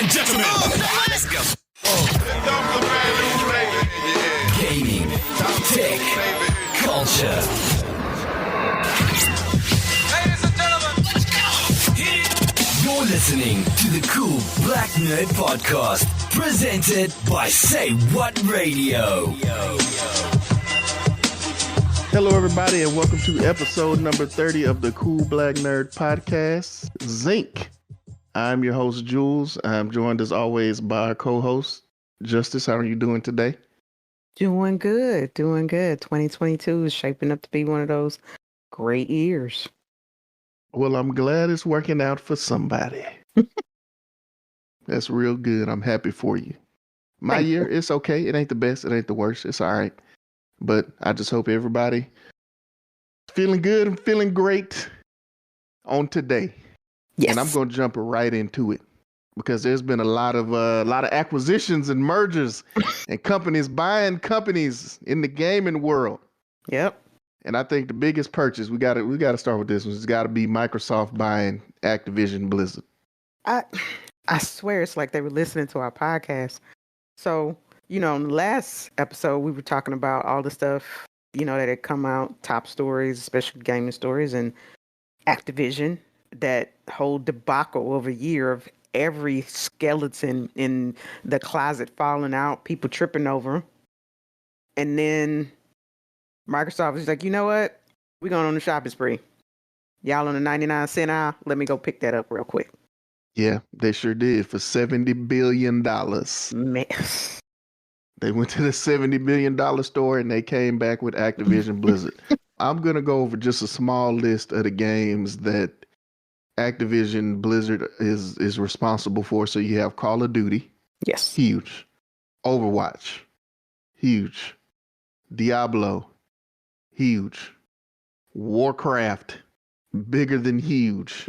and gentlemen, let's go. Gaming, tech, culture. Ladies and gentlemen, let's go. You're listening to the Cool Black Nerd Podcast, presented by Say What Radio. Hello, everybody, and welcome to episode number 30 of the Cool Black Nerd Podcast, Zinc. I'm your host, Jules. I'm joined, as always, by our co-host, Justice. How are you doing today? Doing good. 2022 is shaping up to be one of those great years. Well, I'm glad it's working out for somebody. That's real good. I'm happy for you. My Thank year, you. it's okay. It ain't the best. It ain't the worst. It's all right. But I just hope everybody feeling good and feeling great on today. Yes. And I'm going to jump right into it because there's been a lot of acquisitions and mergers and companies buying companies in the gaming world. Yep. And I think the biggest purchase, we got to start with this one. It's got to be Microsoft buying Activision Blizzard. I swear it's like they were listening to our podcast. So, in the last episode, we were talking about all the stuff, that had come out, top stories, especially gaming stories, and Activision, that whole debacle of a year of every skeleton in the closet falling out, people tripping over 'em. And then Microsoft was like, you know what? We're going on the shopping spree. Y'all on the 99-cent aisle? Let me go pick that up real quick. Yeah, they sure did for $70 billion. Man. They went to the $70 billion store and they came back with Activision Blizzard. I'm going to go over just a small list of the games that Activision Blizzard is responsible for. So you have Call of Duty. Yes. Huge. Overwatch. Huge. Diablo. Huge. Warcraft. Bigger than huge.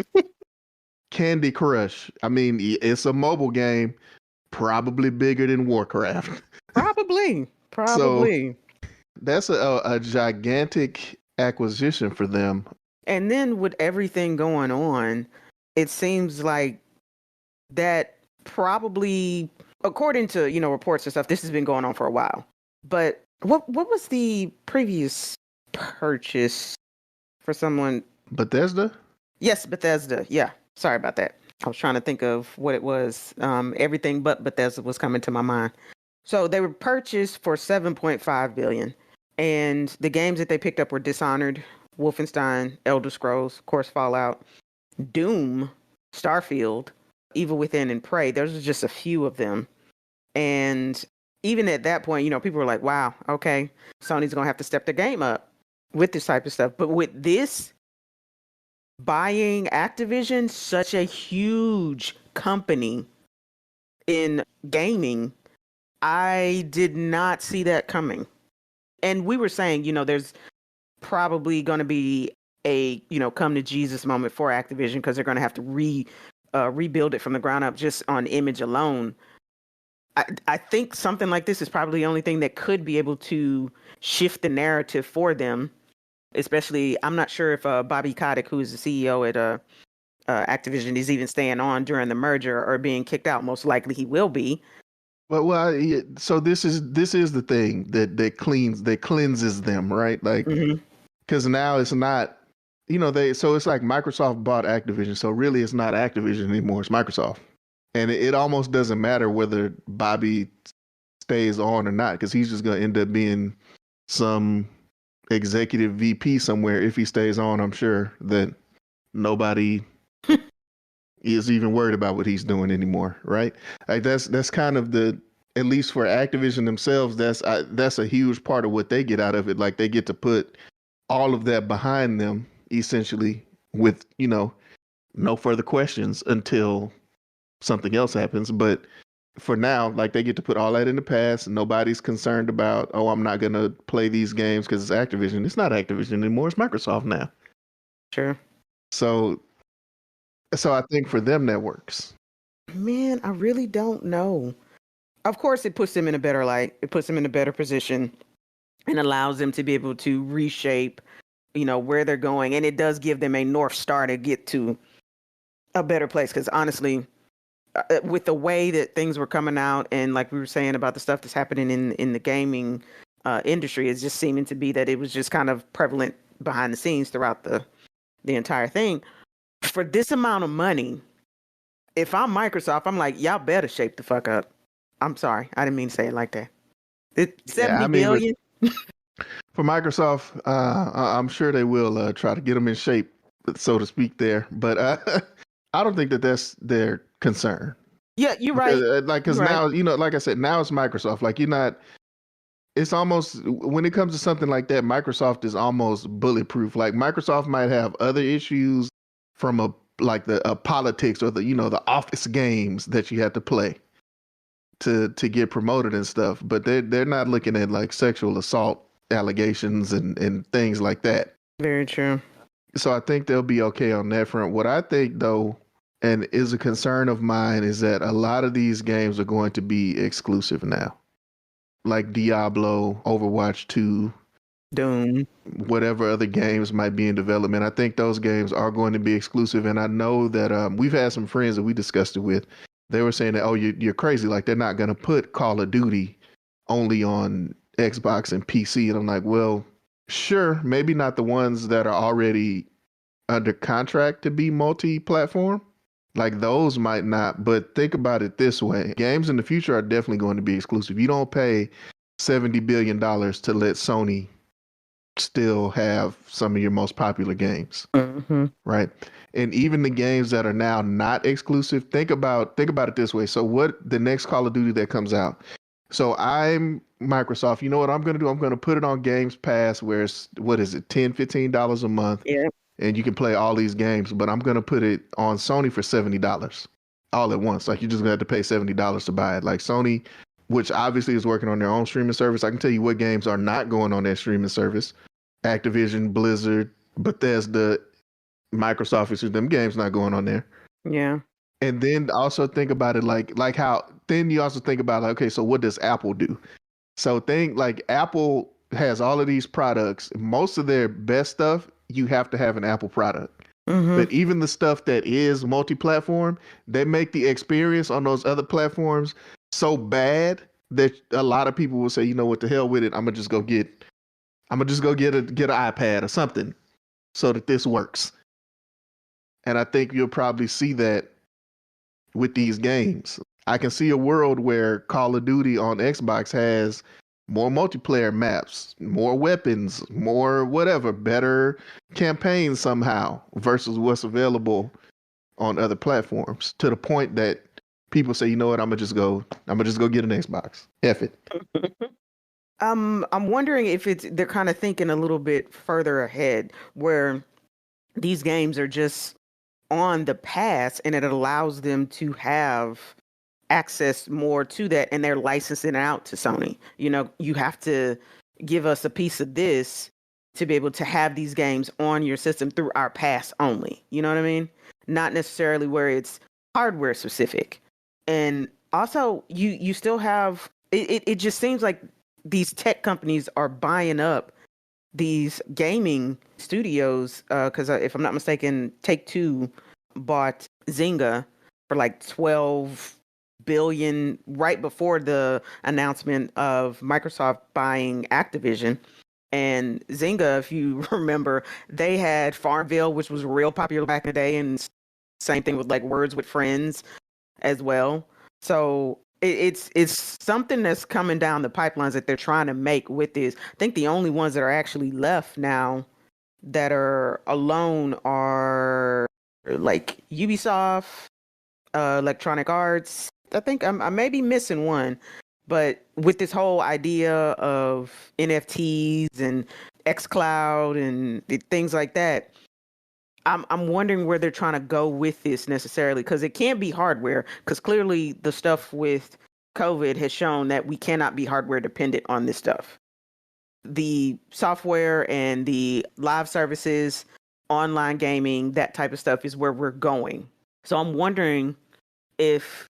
Candy Crush. I mean, it's a mobile game. Probably bigger than Warcraft. Probably. So that's a gigantic acquisition for them. And then with everything going on, it seems like that probably, according to, reports and stuff, this has been going on for a while. But what was the previous purchase for someone? Bethesda? Yes, Bethesda. Yeah. Sorry about that. I was trying to think of what it was. Everything but Bethesda was coming to my mind. So they were purchased for $7.5 billion. And the games that they picked up were Dishonored, Wolfenstein, Elder Scrolls, of course, Fallout, Doom, Starfield, Evil Within, and Prey. Those are just a few of them. And even at that point, people were like, wow, okay, Sony's going to have to step their game up with this type of stuff. But with this, buying Activision, such a huge company in gaming, I did not see that coming. And we were saying, there's probably going to be a, come to Jesus moment for Activision because they're going to have to rebuild it from the ground up just on image alone. I think something like this is probably the only thing that could be able to shift the narrative for them. Especially, I'm not sure if Bobby Kotick, who is the CEO at Activision, is even staying on during the merger or being kicked out. Most likely he will be. Well, so this is the thing that cleanses them, right? Like, because now it's not, so it's like Microsoft bought Activision. So really it's not Activision anymore. It's Microsoft. And it almost doesn't matter whether Bobby stays on or not, because he's just going to end up being some executive VP somewhere. If he stays on, I'm sure that nobody is even worried about what he's doing anymore, right? Like that's kind of at least for Activision themselves, that's a huge part of what they get out of it. Like they get to put all of that behind them essentially with, no further questions until something else happens. But for now, like they get to put all that in the past. And nobody's concerned about, oh, I'm not going to play these games because it's Activision. It's not Activision anymore. It's Microsoft now. Sure. So I think for them that works. Man, I really don't know. Of course, it puts them in a better light. It puts them in a better position and allows them to be able to reshape, where they're going. And it does give them a North Star to get to a better place. Because honestly, with the way that things were coming out, and like we were saying about the stuff that's happening in the gaming industry, it's just seeming to be that it was just kind of prevalent behind the scenes throughout the entire thing. For this amount of money, if I'm Microsoft, I'm like, y'all better shape the fuck up. I'm sorry, I didn't mean to say it like that. It's 70 billion. For Microsoft, I'm sure they will try to get them in shape, so to speak. There, but I don't think that that's their concern. Yeah, you're right. Because now, like I said, now it's Microsoft. Like you're not. It's almost when it comes to something like that, Microsoft is almost bulletproof. Like Microsoft might have other issues from a politics or the office games that you have to play to get promoted and stuff, but they're not looking at like sexual assault allegations and things like that. Very true. So I think they'll be okay on that front. What I think though, and is a concern of mine, is that a lot of these games are going to be exclusive now. Like Diablo, Overwatch 2, Doom, whatever other games might be in development. I think those games are going to be exclusive. And I know that we've had some friends that we discussed it with. They were saying that, oh, you're crazy. Like they're not going to put Call of Duty only on Xbox and PC. And I'm like, well, sure, maybe not the ones that are already under contract to be multi-platform. Like those might not, but think about it this way. Games in the future are definitely going to be exclusive. You don't pay $70 billion to let Sony still have some of your most popular games, right? And even the games that are now not exclusive, think about it this way. So what the next Call of Duty that comes out? So I'm Microsoft. You know what I'm going to do? I'm going to put it on Games Pass where it's, what is it, $10, $15 a month? Yeah. And you can play all these games, but I'm going to put it on Sony for $70 all at once. Like you're just going to have to pay $70 to buy it. Like Sony, which obviously is working on their own streaming service. I can tell you what games are not going on their streaming service. Activision, Blizzard, Bethesda, Microsoft, them games not going on there. Yeah. And then also think about it like how, then you also think about like, okay, so what does Apple do? So think like Apple has all of these products. Most of their best stuff, you have to have an Apple product. But even the stuff that is multi-platform, they make the experience on those other platforms so bad that a lot of people will say, you know what, the hell with it. I'm gonna just go get an iPad or something so that this works. And I think you'll probably see that with these games. I can see a world where Call of Duty on Xbox has more multiplayer maps, more weapons, more whatever, better campaigns somehow versus what's available on other platforms, to the point that people say, you know what, I'm gonna just go get an Xbox. F it. I'm wondering if they're kind of thinking a little bit further ahead, where these games are just on the pass and it allows them to have access more to that, and they're licensing it out to Sony. You know, you have to give us a piece of this to be able to have these games on your system through our pass only. You know what I mean? Not necessarily where it's hardware specific. And also you still have it just seems like these tech companies are buying up these gaming studios, because if I'm not mistaken, Take-Two bought Zynga for like 12 billion right before the announcement of Microsoft buying Activision. And Zynga, if you remember, they had Farmville, which was real popular back in the day, and same thing with like Words with Friends as well. So it's something that's coming down the pipelines that they're trying to make with this. I think the only ones that are actually left now that are alone are like Ubisoft, Electronic Arts. I think I may be missing one, but with this whole idea of NFTs and xCloud and things like that, I'm wondering where they're trying to go with this necessarily, because it can't be hardware, because clearly the stuff with COVID has shown that we cannot be hardware dependent on this stuff. The software and the live services, online gaming, that type of stuff is where we're going. So I'm wondering if,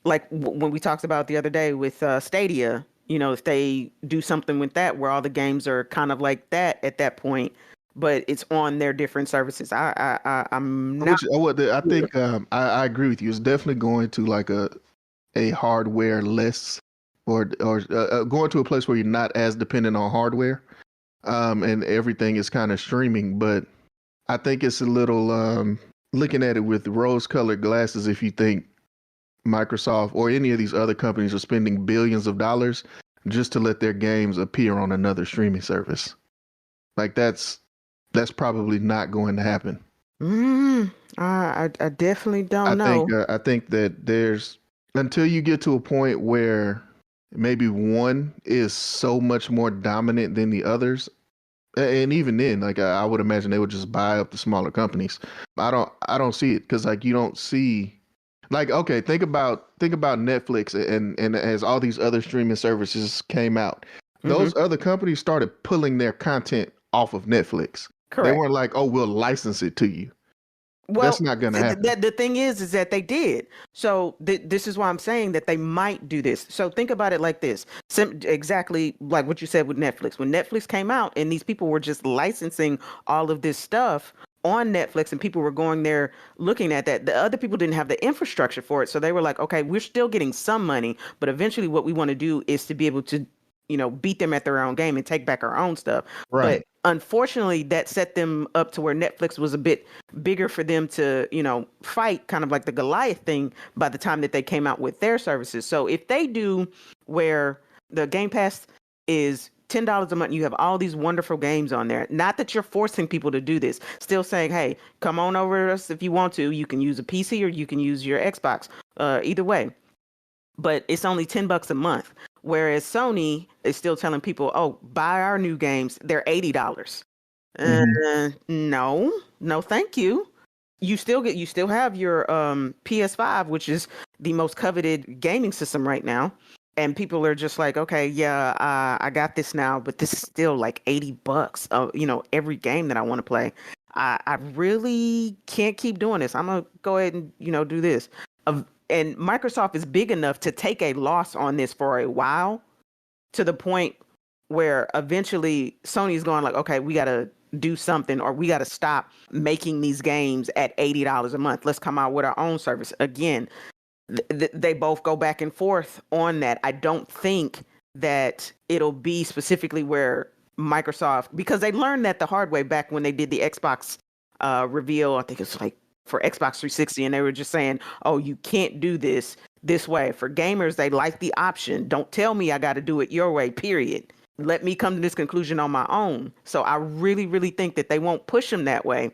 like when we talked about the other day with Stadia, you know, if they do something with that where all the games are kind of like that at that point, but it's on their different services. I'm not. I think I agree with you. It's definitely going to like a hardware less, or going to a place where you're not as dependent on hardware, and everything is kind of streaming. But I think it's a little looking at it with rose-colored glasses if you think Microsoft or any of these other companies are spending billions of dollars just to let their games appear on another streaming service. Like that's probably not going to happen. I definitely don't know. I think that there's, until you get to a point where maybe one is so much more dominant than the others, and even then, like I would imagine they would just buy up the smaller companies. I don't see it because like you don't see, like, okay, think about Netflix and as all these other streaming services came out, those other companies started pulling their content off of Netflix. Correct. They weren't like, oh, we'll license it to you. Well, that's not going to happen. The thing is that they did. So this is why I'm saying that they might do this. So think about it like this. Exactly like what you said with Netflix. When Netflix came out and these people were just licensing all of this stuff on Netflix and people were going there looking at that, the other people didn't have the infrastructure for it. So they were like, okay, we're still getting some money, but eventually what we want to do is to be able to, beat them at their own game and take back our own stuff. Right. But unfortunately, that set them up to where Netflix was a bit bigger for them to, fight, kind of like the Goliath thing by the time that they came out with their services. So if they do where the Game Pass is $10 a month, you have all these wonderful games on there. Not that you're forcing people to do this. Still saying, hey, come on over to us if you want to. You can use a PC or you can use your Xbox. Either way. But it's only $10 a month. Whereas Sony is still telling people, oh, buy our new games. They're $80. No, thank you. You still have your PS5, which is the most coveted gaming system right now. And people are just like, okay, yeah, I got this now, but this is still like $80. Every game that I want to play. I really can't keep doing this. I'm gonna go ahead and do this. And Microsoft is big enough to take a loss on this for a while, to the point where eventually Sony's going like, okay, we got to do something, or we got to stop making these games at $80 a month. Let's come out with our own service. Again, they both go back and forth on that. I don't think that it'll be specifically where Microsoft, because they learned that the hard way back when they did the Xbox reveal. I think it's like for Xbox 360, and they were just saying, oh, you can't do this way. For gamers, they like the option. Don't tell me I got to do it your way, period. Let me come to this conclusion on my own. So I really, really think that they won't push them that way.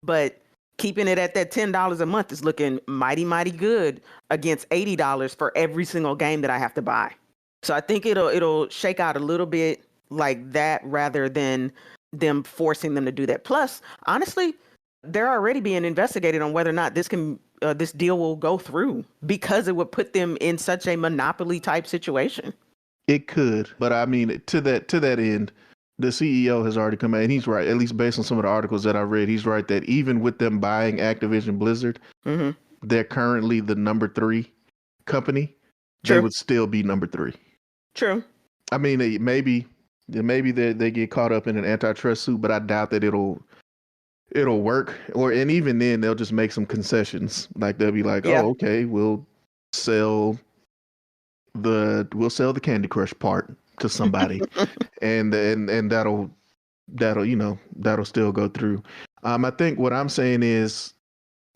But keeping it at that $10 a month is looking mighty, mighty good against $80 for every single game that I have to buy. So I think it'll shake out a little bit like that rather than them forcing them to do that. Plus, honestly, they're already being investigated on whether or not this deal will go through, because it would put them in such a monopoly type situation. It could, but I mean, to that end, the CEO has already come out, and he's right. At least based on some of the articles that I read, he's right that even with them buying Activision Blizzard, they're currently the number 3 company. True. They would still be number 3. True. I mean, maybe they get caught up in an antitrust suit, but I doubt that it'll work. And even then, they'll just make some concessions. Like they'll be like, oh, okay, we'll sell the Candy Crush part to somebody, and that'll still go through. I think what I'm saying is,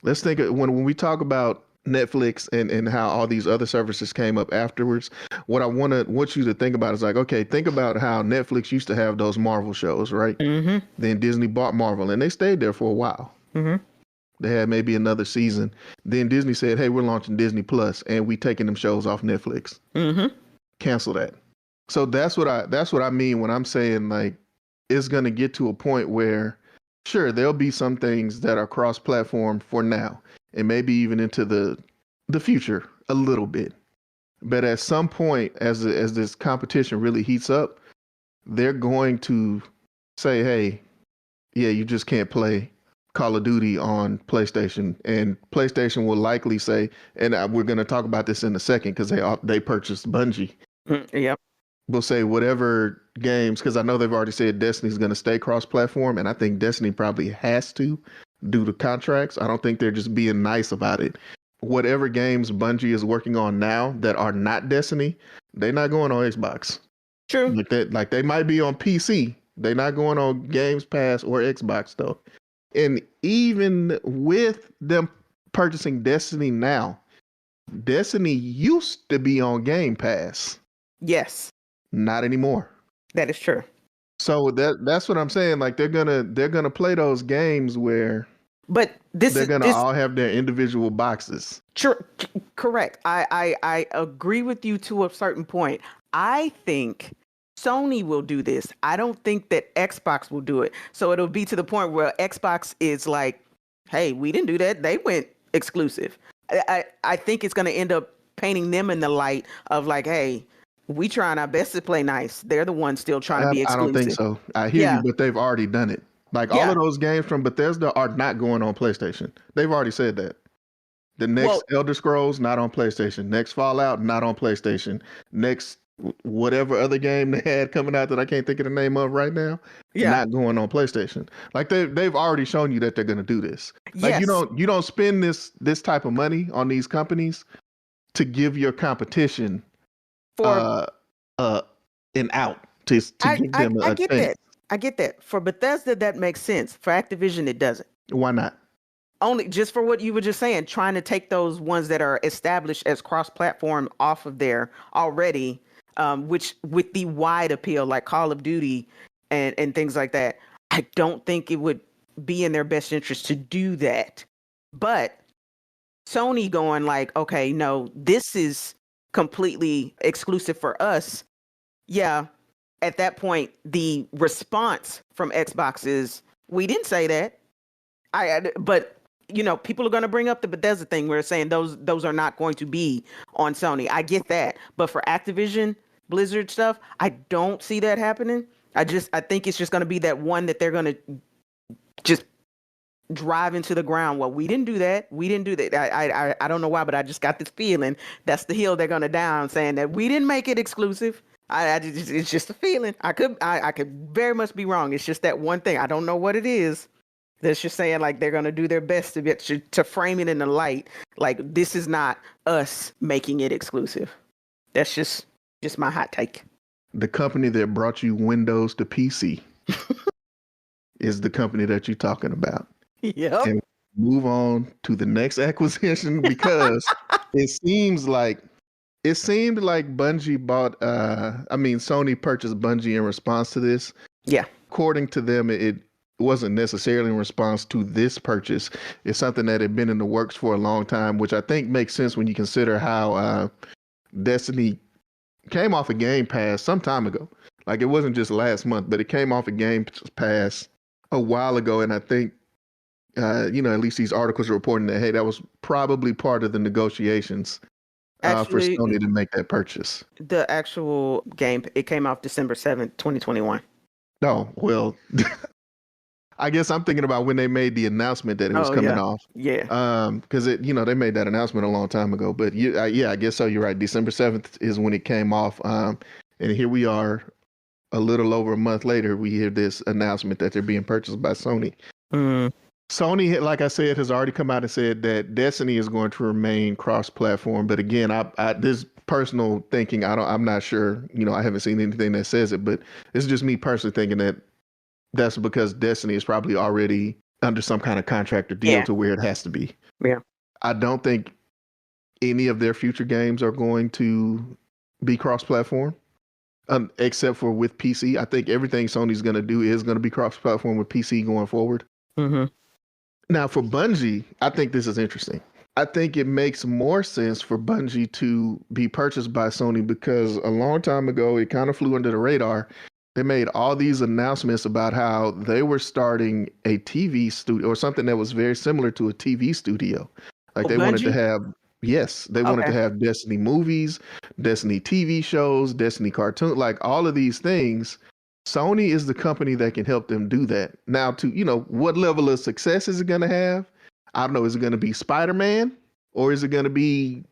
let's think of, when we talk about Netflix and how all these other services came up afterwards, what I want you to think about is like, okay, think about how Netflix used to have those Marvel shows, right? Then Disney bought Marvel, and they stayed there for a while. They had maybe another season. Then Disney said, hey, we're launching Disney Plus, and we taking them shows off Netflix. Cancel that. So that's what I mean when I'm saying like it's gonna get to a point where, sure, there'll be some things that are cross-platform for now, and maybe even into the future a little bit. But at some point, as this competition really heats up, they're going to say, hey, yeah, you just can't play Call of Duty on PlayStation. And PlayStation will likely say, and we're going to talk about this in a second because they purchased Bungie. Yep. We'll say whatever games, because I know they've already said Destiny's going to stay cross-platform, and I think Destiny probably has to due to contracts. I don't think they're just being nice about it. Whatever games Bungie is working on now that are not Destiny, they're not going on Xbox. True. Like that, like they might be on PC. They're not going on Games Pass or Xbox though. And even with them purchasing Destiny now, Destiny used to be on Game Pass. Yes. Not anymore. That is true. So that's what I'm saying. Like they're gonna play those games where they're gonna all have their individual boxes. Correct. I agree with you to a certain point. I think Sony will do this. I don't think that Xbox will do it. So it'll be to the point where Xbox is like, hey, we didn't do that. They went exclusive. I think it's going to end up painting them in the light of like, hey, we trying our best to play nice. They're the ones still trying to be exclusive. I don't think so. I hear you, but they've already done it. Like all of those games from Bethesda are not going on PlayStation. They've already said that. The next Elder Scrolls, not on PlayStation. Next Fallout, not on PlayStation. Next whatever other game they had coming out that I can't think of the name of right now, not going on PlayStation. Like they've already shown you that they're going to do this. Like you don't spend this type of money on these companies to give your competition for an out to give them a chance. I get that. For Bethesda, that makes sense. For Activision, it doesn't. Why not? Only just for what you were just saying, trying to take those ones that are established as cross-platform off of there already, which with the wide appeal like Call of Duty and things like that. I don't think it would be in their best interest to do that. But Sony going like, okay, no, this is completely exclusive for us. Yeah. At that point, the response from Xbox is, we didn't say that. But you know, people are going to bring up the Bethesda thing where it's saying those are not going to be on Sony. I get that. But for Activision, Blizzard stuff, I don't see that happening. I think it's just going to be that one that they're going to just drive into the ground. Well, we didn't do that. We didn't do that. I don't know why, but I just got this feeling that's the hill they're going to down, saying that we didn't make it exclusive. It's just a feeling. I could very much be wrong. It's just that one thing. I don't know what it is. That's just saying like they're going to do their best to frame it in the light. Like this is not us making it exclusive. That's just my hot take. The company that brought you Windows to PC is the company that you're talking about. Yep. And move on to the next acquisition because it seemed like Bungie bought Sony purchased Bungie in response to this. Yeah. According to them, it wasn't necessarily in response to this purchase. It's something that had been in the works for a long time, which I think makes sense when you consider how Destiny came off of Game Pass some time ago. Like it wasn't just last month, but it came off of Game Pass a while ago. And I think, at least these articles are reporting that, hey, that was probably part of the negotiations for Sony to make that purchase. The actual game, it came off December 7th, 2021. Oh, well... I guess I'm thinking about when they made the announcement that it was coming off. Yeah. Because they made that announcement a long time ago. But I guess so. You're right. December 7th is when it came off. And here we are, a little over a month later. We hear this announcement that they're being purchased by Sony. Sony, like I said, has already come out and said that Destiny is going to remain cross-platform. But again, I this personal thinking, I'm not sure. I haven't seen anything that says it, but it's just me personally thinking that. That's because Destiny is probably already under some kind of contract or deal to where it has to be. Yeah. I don't think any of their future games are going to be cross-platform, except for with PC. I think everything Sony's going to do is going to be cross-platform with PC going forward. Mm-hmm. Now, for Bungie, I think this is interesting. I think it makes more sense for Bungie to be purchased by Sony because a long time ago, it kind of flew under the radar. They made all these announcements about how they were starting a TV studio or something that was very similar to a TV studio. Like they wanted to have, wanted to have Destiny movies, Destiny TV shows, Destiny cartoon, like all of these things. Sony is the company that can help them do that. Now, what level of success is it going to have? I don't know. Is it going to be Spider-Man or is it going to be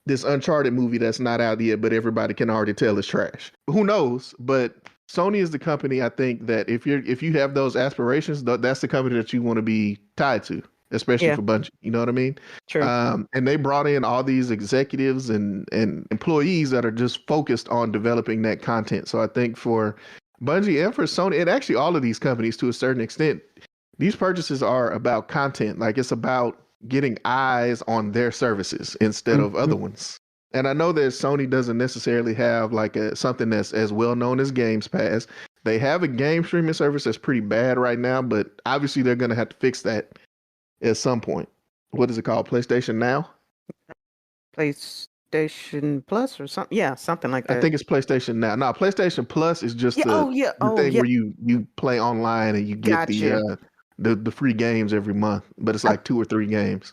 this Uncharted movie that's not out yet, but everybody can already tell is trash? Who knows? But Sony is the company, I think, that if you have those aspirations, that's the company that you want to be tied to, especially Yeah. for Bungie. You know what I mean? True. And they brought in all these executives and employees that are just focused on developing that content. So I think for Bungie and for Sony, and actually all of these companies to a certain extent, these purchases are about content. Like it's about getting eyes on their services instead of other ones. And I know that Sony doesn't necessarily have like something that's as well known as Games Pass. They have a game streaming service that's pretty bad right now, but obviously they're going to have to fix that at some point. What is it called? PlayStation Now? PlayStation Plus or something? Yeah, something like that. I think it's PlayStation Now. No, PlayStation Plus is just the thing where you play online and you get the free games every month, but it's like 2 or 3 games.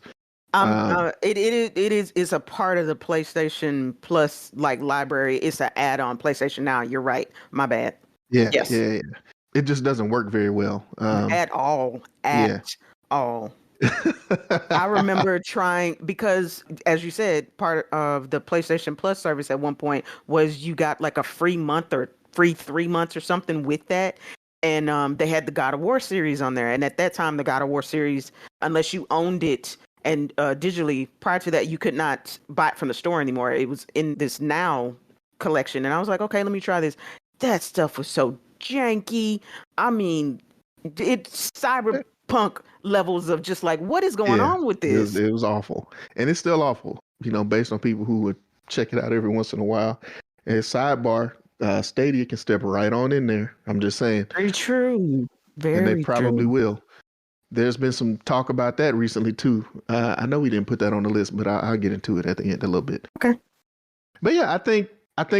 It's a part of the PlayStation Plus like library. It's an add-on PlayStation Now. You're right. My bad. Yeah, yes. yeah. It just doesn't work very well. At all. All. I remember trying, because as you said, part of the PlayStation Plus service at one point was you got like a free month or free 3 months or something with that. And they had the God of War series on there. And at that time, the God of War series, unless you owned it and digitally, prior to that, you could not buy it from the store anymore. It was in this Now collection. And I was like, okay, let me try this. That stuff was so janky. I mean, it's cyberpunk levels of just like, what is going on with this? It was awful. And it's still awful, based on people who would check it out every once in a while. And sidebar, Stadia can step right on in there. I'm just saying. Very true. Very true. And they probably will. There's been some talk about that recently too. I know we didn't put that on the list, but I'll get into it at the end a little bit. Okay. But yeah, I think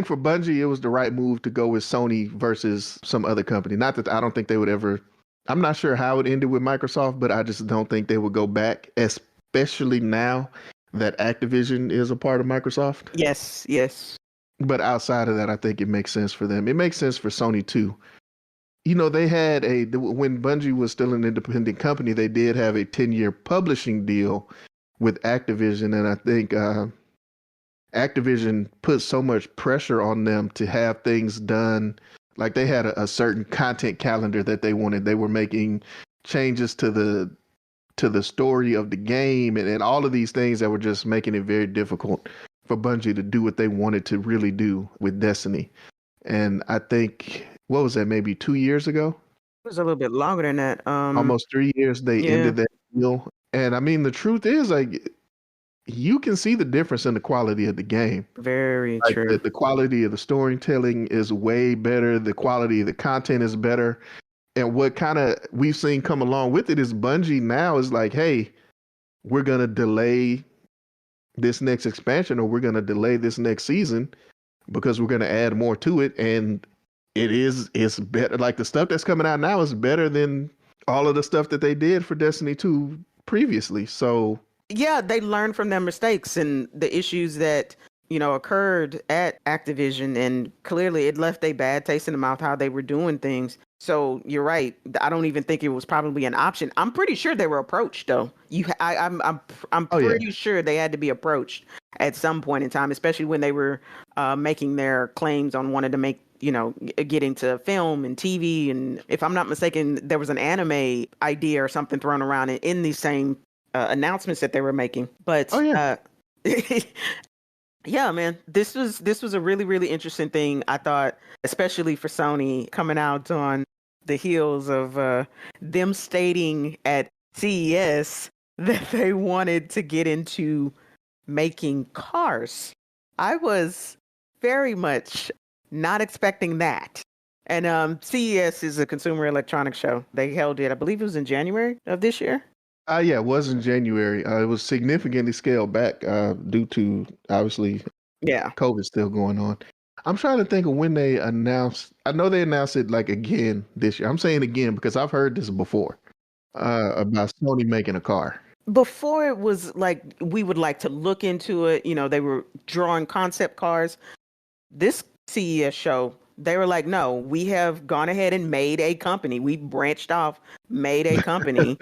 for Bungie, it was the right move to go with Sony versus some other company. Not that I don't think they would ever. I'm not sure how it ended with Microsoft, but I just don't think they would go back, especially now that Activision is a part of Microsoft. Yes. But outside of that, I think it makes sense for them. It makes sense for Sony too. They had when Bungie was still an independent company, they did have a 10-year publishing deal with Activision. And I think Activision put so much pressure on them to have things done. Like they had a certain content calendar that they wanted. They were making changes to the story of the game and all of these things that were just making it very difficult for Bungie to do what they wanted to really do with Destiny. And I think, what was that, maybe 2 years ago? It was a little bit longer than that. Almost 3 years they ended that deal. And I mean, the truth is, like, you can see the difference in the quality of the game. Very like true. The quality of the storytelling is way better. The quality of the content is better. And what kind of we've seen come along with it is Bungie now is like, hey, we're going to delay this next expansion, or we're going to delay this next season because we're going to add more to it. And it's better. Like the stuff that's coming out now is better than all of the stuff that they did for Destiny 2 previously. So yeah, they learned from their mistakes and the issues that, occurred at Activision, and clearly it left a bad taste in the mouth how they were doing things. So you're right. I don't even think it was probably an option. I'm pretty sure they were approached though. I'm pretty sure they had to be approached at some point in time, especially when they were making their claims on wanting to make, get into film and TV. And if I'm not mistaken, there was an anime idea or something thrown around in these same announcements that they were making. But yeah, man, this was a really, really interesting thing. I thought, especially for Sony, coming out on the heels of them stating at CES that they wanted to get into making cars. I was very much not expecting that. And CES is a consumer electronics show. They held it, I believe it was in January of this year. Yeah, it was in January. It was significantly scaled back due to, obviously, COVID still going on. I'm trying to think of when they announced. I know they announced it like again this year. I'm saying again because I've heard this before about Sony making a car. Before it was like, we would like to look into it. They were drawing concept cars. This CES show, they were like, no, we have gone ahead and made a company. We branched off, made a company.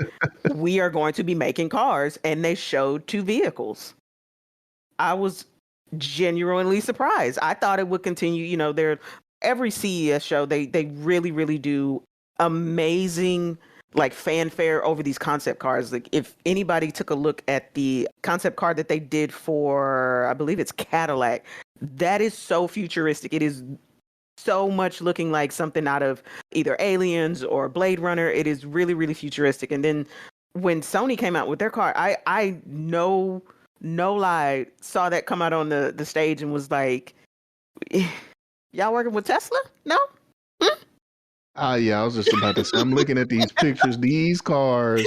We are going to be making cars. And they showed 2 vehicles. I was genuinely surprised. I thought it would continue. every CES show, they really, really do amazing like fanfare over these concept cars. Like if anybody took a look at the concept car that they did for, I believe it's Cadillac, that is so futuristic. It is so much looking like something out of either Aliens or Blade Runner. It is really, really futuristic. And then when Sony came out with their car, I no lie, saw that come out on the stage and was like, y'all working with Tesla? No? Yeah, I was just about to say, I'm looking at these pictures. These cars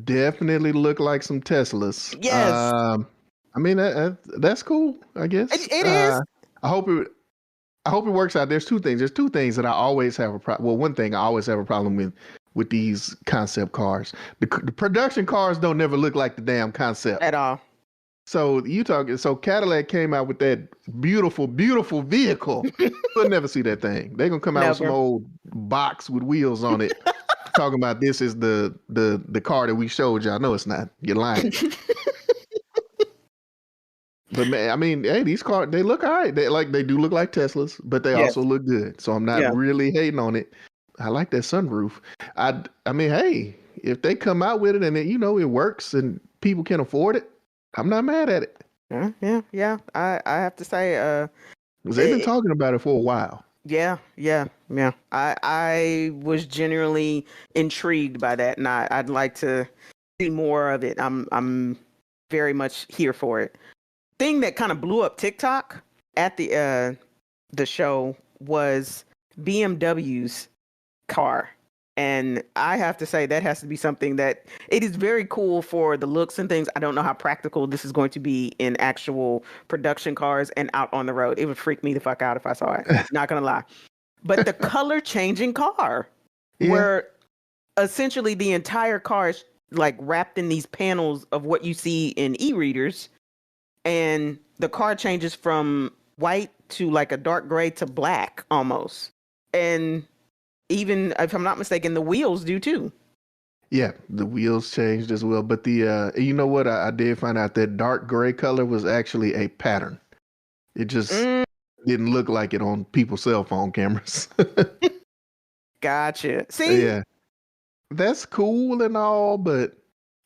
definitely look like some Teslas. Yes. I mean, that's cool, I guess. It is. I hope it works out. There's two things. There's two things that I always have a problem. Well, one thing I always have a problem with these concept cars. The production cars don't never look like the damn concept At all. So so Cadillac came out with that beautiful, beautiful vehicle. We'll never see that thing. They're gonna come out with some old box with wheels on it, talking about this is the car that we showed y'all. No, it's not. You're lying. But man, I mean, hey, these cars, they look all right. They do look like Teslas, but they also look good. So I'm not really hating on it. I like that sunroof. I mean, hey, if they come out with it and it works and people can afford it, I'm not mad at it. Yeah. I have to say, because they've been talking about it for a while. Yeah. I was genuinely intrigued by that, and I'd like to see more of it. I'm very much here for it. Thing that kind of blew up TikTok at the show was BMW's car. And I have to say that has to be something that it is very cool for the looks and things. I don't know how practical this is going to be in actual production cars and out on the road. It would freak me the fuck out if I saw it. Not going to lie. But the color changing car where essentially the entire car is like wrapped in these panels of what you see in e-readers. And the car changes from white to like a dark gray to black almost. And even if I'm not mistaken, the wheels do too. Yeah, the wheels changed as well. But the you know what? I did find out that dark gray color was actually a pattern. It just didn't look like it on people's cell phone cameras. Gotcha. See? Yeah. That's cool and all, but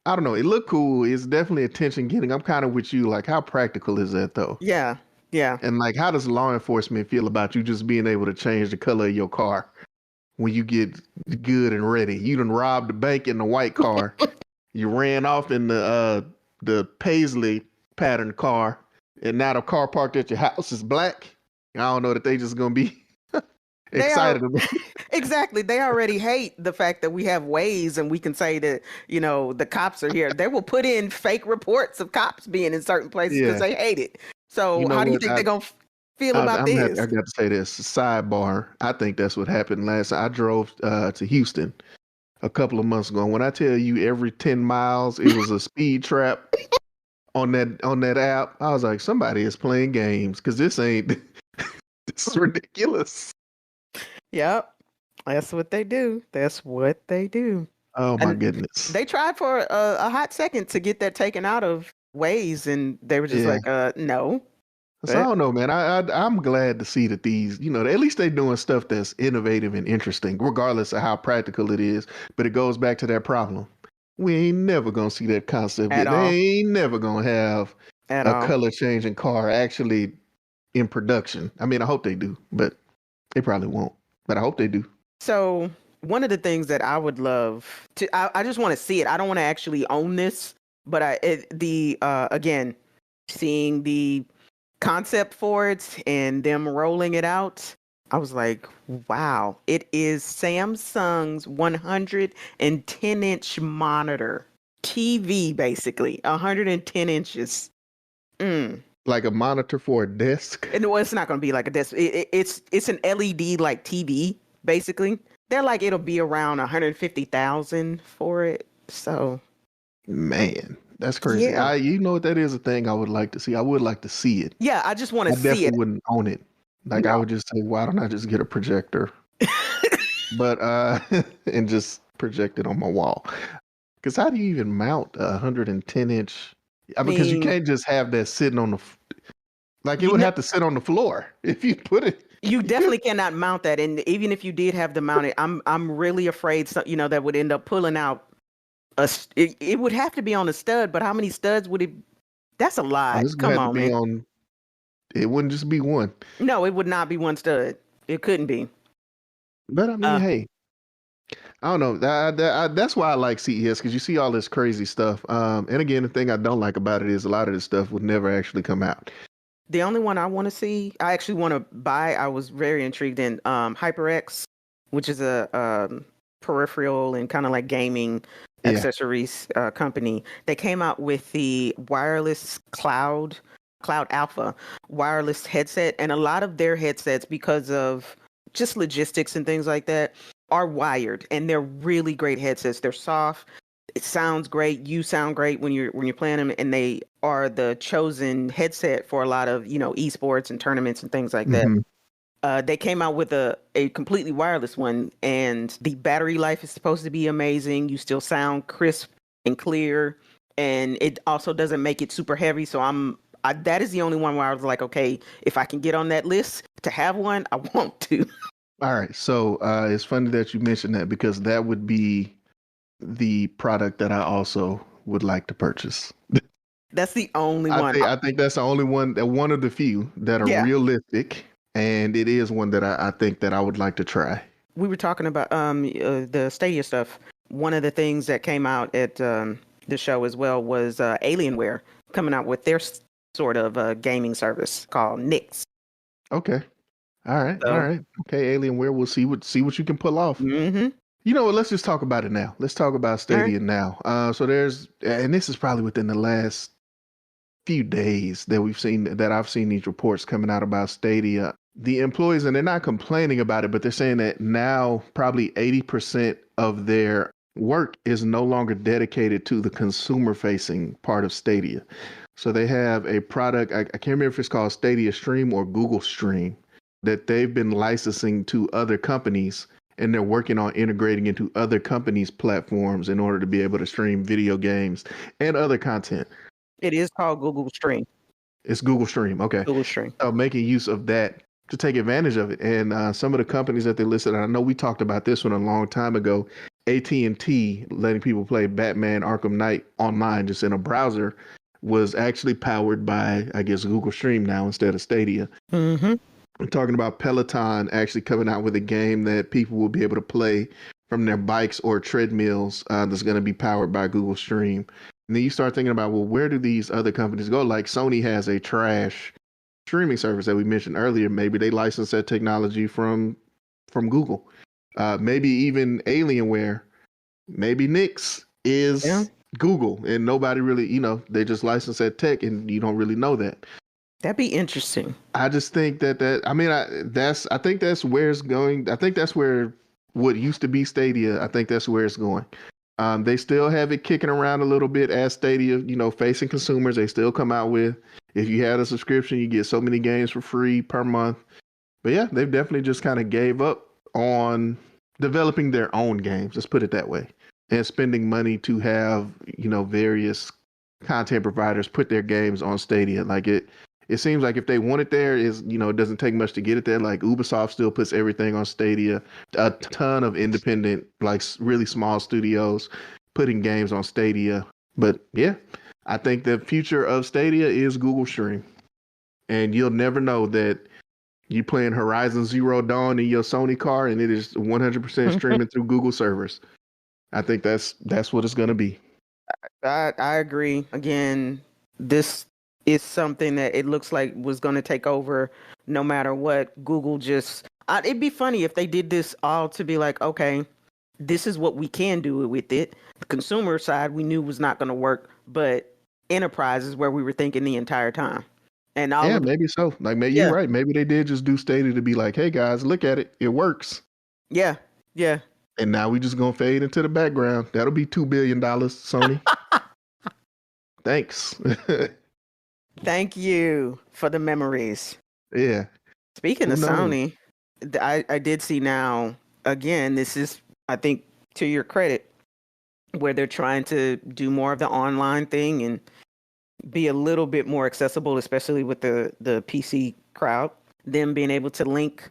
I don't know. It looked cool. It's definitely attention getting. I'm kind of with you. Like, how practical is that though? Yeah. And like, how does law enforcement feel about you just being able to change the color of your car when you get good and ready? You done robbed the bank in the white car. You ran off in the paisley pattern car, and now the car parked at your house is black. I don't know that they just gonna be excited about it. Exactly. They already hate the fact that we have Waze and we can say that, the cops are here. They will put in fake reports of cops being in certain places because they hate it. So how do you think they're going to feel about this? I got to say this. Sidebar. I think that's what happened last time. I drove to Houston a couple of months ago. When I tell you every 10 miles, it was a speed trap on that app. I was like, somebody is playing games because this ain't, this is ridiculous. Yep. That's what they do. Oh my goodness. They tried for a hot second to get that taken out of Waze, and they were just like, no. So I don't know, man. I'm glad to see that these, at least they're doing stuff that's innovative and interesting, regardless of how practical it is. But it goes back to that problem. We ain't never gonna see that concept. They ain't never gonna have a color changing car actually in production. I mean, I hope they do, but they probably won't. But I hope they do. So one of the things that I would love to, I just want to see it. I don't want to actually own this, but again, seeing the concept for it and them rolling it out, I was like, wow, it is Samsung's 110-inch monitor TV, basically 110 inches. Like a monitor for a desk? And it's not going to be like a desk. It's an LED like TV, basically. They're like, it'll be around 150,000 for it. So, man, that's crazy. Yeah. You know what? That is a thing I would like to see. I would like to see it. Yeah, I just want to see it. I definitely wouldn't own it. Like, I would just say, why don't I just get a projector? But and just project it on my wall. Because how do you even mount a 110-inch? Because you can't just have that sitting on the. Like it You would know, have to sit on the floor if you put it. you definitely cannot mount that, and even if you did have to mount it, I'm really afraid, that would end up pulling out it would have to be on a stud, but how many studs would it? That's a Oh, lot. this would Come have to on, be man. on. It wouldn't just be one. No, it would not be one stud. It couldn't be. But I mean, Uh, hey, I don't know. That's why I like CES because you see all this crazy stuff. And again, the thing I don't like about it is a lot of this stuff would never actually come out. the only one I want to see, I actually want to buy. I was very intrigued in HyperX, which is a peripheral and kind of like gaming Yeah. accessories company. They came out with the wireless cloud alpha wireless headset, and a lot of their headsets, because of just logistics and things like that, are wired, and they're really great headsets. They're soft. It sounds great. You sound great when you're playing them, and they are the chosen headset for a lot of esports and tournaments and things like that. Hmm. They came out with a completely wireless one, and the battery life is supposed to be amazing. You still sound crisp and clear, and it also doesn't make it super heavy. So that is the only one where I was like, okay, if I can get on that list to have one, I want to. All right. So it's funny that you mentioned that because that would be the product that I also would like to purchase. That's the only I one. think I think that's the only one, one of the few that are Yeah. realistic, and it is one that I think that I would like to try. We were talking about the Stadia stuff. One of the things that came out at the show as well was Alienware coming out with their sort of gaming service called Nix. Okay. All right. All So, right. Okay, Alienware. We'll see what you can pull off. mm-hmm. You know what? Let's just talk about it now. Let's talk about All right. Stadia now. So there's, and this is probably within the last few days that I've seen these reports coming out about Stadia. The employees, and they're not complaining about it, but they're saying that now probably 80% of their work is no longer dedicated to the consumer facing part of Stadia. So they have a product, I can't remember if it's called Stadia Stream or Google Stream, that they've been licensing to other companies, and they're working on integrating into other companies' platforms in order to be able to stream video games and other content. It is called Google Stream. It's Google Stream. Okay. Google Stream. Making use of that to take advantage of it. And some of the companies that they listed, and I know we talked about this one a long time ago, AT&T letting people play Batman Arkham Knight online just in a browser was actually powered by, I guess, Google Stream now instead of Stadia. Mm-hmm. I'm talking about Peloton actually coming out with a game that people will be able to play from their bikes or treadmills that's going to be powered by Google Stream. And then you start thinking about, well, where do these other companies go? Like Sony has a trash streaming service that we mentioned earlier. Maybe they license that technology from Google. Maybe even Alienware. Maybe Nix is Google, and nobody really, they just license that tech, and you don't really know that. That'd be interesting. I just think I think that's where it's going. I think that's where what used to be Stadia, I think that's where it's going. They still have it kicking around a little bit as Stadia, facing consumers. They still come out with, if you had a subscription, you get so many games for free per month. But yeah, they've definitely just kind of gave up on developing their own games. Let's put it that way. And spending money to have, various content providers put their games on Stadia. Like it seems like if they want it there, it doesn't take much to get it there. Like Ubisoft still puts everything on Stadia. A ton of independent, like really small studios putting games on Stadia. But yeah, I think the future of Stadia is Google Stream. And you'll never know that you're playing Horizon Zero Dawn in your Sony car and it is 100% streaming through Google servers. I think that's what it's going to be. I agree. Again, this is something that it looks like was going to take over no matter what. Google just, it'd be funny if they did this all to be like, okay, this is what we can do with it. The consumer side we knew was not going to work, but enterprise is where we were thinking the entire time. And Maybe so. Like, maybe you're right. Maybe they did just do Stadia to be like, hey guys, look at it. It works. Yeah. Yeah. And now we just gonna fade into the background. That'll be $2 billion, Sony. Thanks. Thank you for the memories. Yeah. Speaking of Sony, I did see now, again, this is, I think, to your credit, where they're trying to do more of the online thing and, be a little bit more accessible, especially with the PC crowd. Them being able to link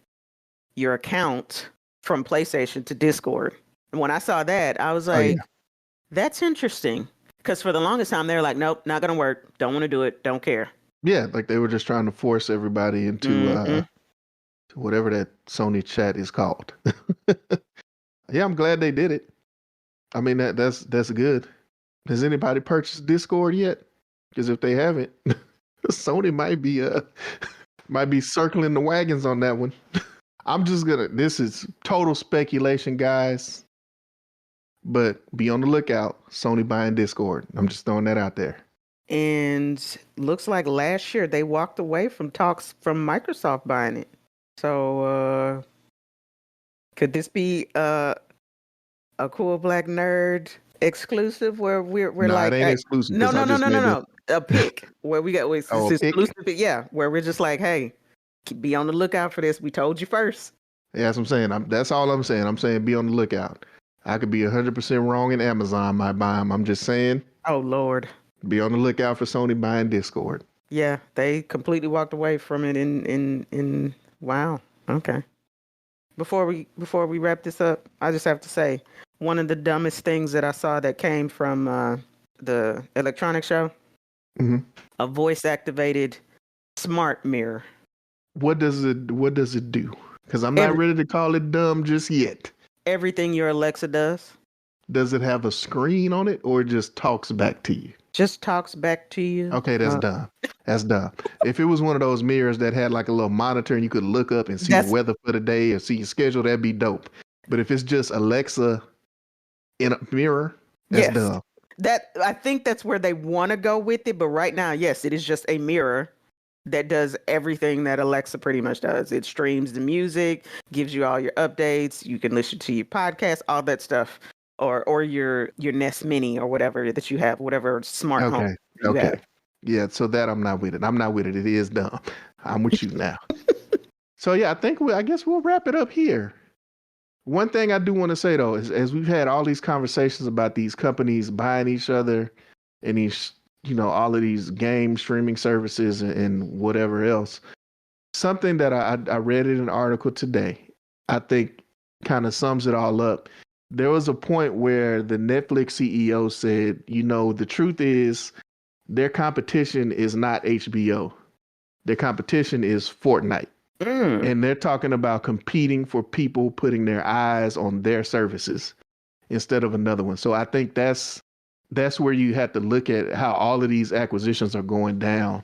your account from PlayStation to Discord. And when I saw that, I was like, that's interesting. Because for the longest time, they were like, nope, not going to work. Don't want to do it. Don't care. Yeah, like they were just trying to force everybody into whatever that Sony chat is called. Yeah, I'm glad they did it. I mean, that's good. Has anybody purchased Discord yet? Because if they haven't, Sony might be circling the wagons on that one. This is total speculation, guys. But be on the lookout. Sony buying Discord. I'm just throwing that out there. And looks like last year they walked away from talks from Microsoft buying it. So could this be a cool black nerd exclusive where we're like, it ain't exclusive. No. A pick where we got exclusive. Yeah, where we're just like, hey, be on the lookout for this. We told you first. Yeah, that's what I'm saying. That's all I'm saying. I'm saying be on the lookout. I could be 100% wrong, and Amazon might buy them. I'm just saying. Oh Lord. Be on the lookout for Sony buying Discord. Yeah, they completely walked away from it in wow. Okay. Before we wrap this up, I just have to say one of the dumbest things that I saw that came from the electronics show, a voice activated smart mirror. What does it do? Because I'm not ready to call it dumb just yet. Everything your Alexa does. Does it have a screen on it, or it just talks back to you? Just talks back to you. Okay, that's dumb. That's dumb. If it was one of those mirrors that had like a little monitor and you could look up and see the weather for the day or see your schedule, that'd be dope. But if it's just Alexa in a mirror, that's dumb. I think that's where they want to go with it. But right now, yes, it is just a mirror that does everything that Alexa pretty much does. It streams the music, gives you all your updates. You can listen to your podcast, all that stuff, or your Nest Mini or whatever that you have, whatever smart home you have. Yeah, so that I'm not with it. It is dumb. I'm with you now. So yeah, I guess we'll wrap it up here. One thing I do want to say though is, as we've had all these conversations about these companies buying each other and these, all of these game streaming services and whatever else, something that I read in an article today, I think kind of sums it all up. There was a point where the Netflix CEO said, the truth is their competition is not HBO. Their competition is Fortnite. And they're talking about competing for people putting their eyes on their services instead of another one. So I think that's where you have to look at how all of these acquisitions are going down.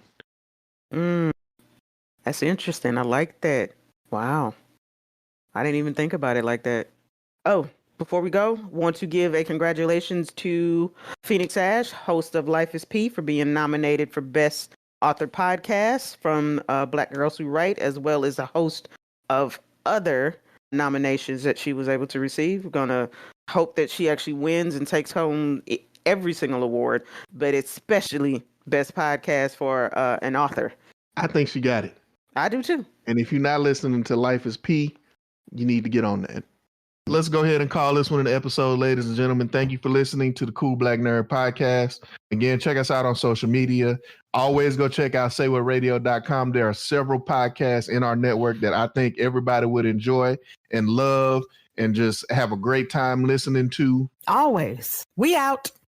That's interesting. I like that. Wow. I didn't even think about it like that. Oh, before we go, want to give a congratulations to Phoenix Ash, host of Life is P, for being nominated for Best Author Podcast from Black Girls Who Write, as well as a host of other nominations that she was able to receive. We're going to hope that she actually wins and takes home every single award, but especially Best Podcast for an author. I think she got it. I do too. And if you're not listening to Life is P, you need to get on that. Let's go ahead and call this one an episode, ladies and gentlemen. Thank you for listening to the Cool Black Nerd Podcast. Again, check us out on social media. Always go check out saywhatradio.com. There are several podcasts in our network that I think everybody would enjoy and love and just have a great time listening to. Always. We out.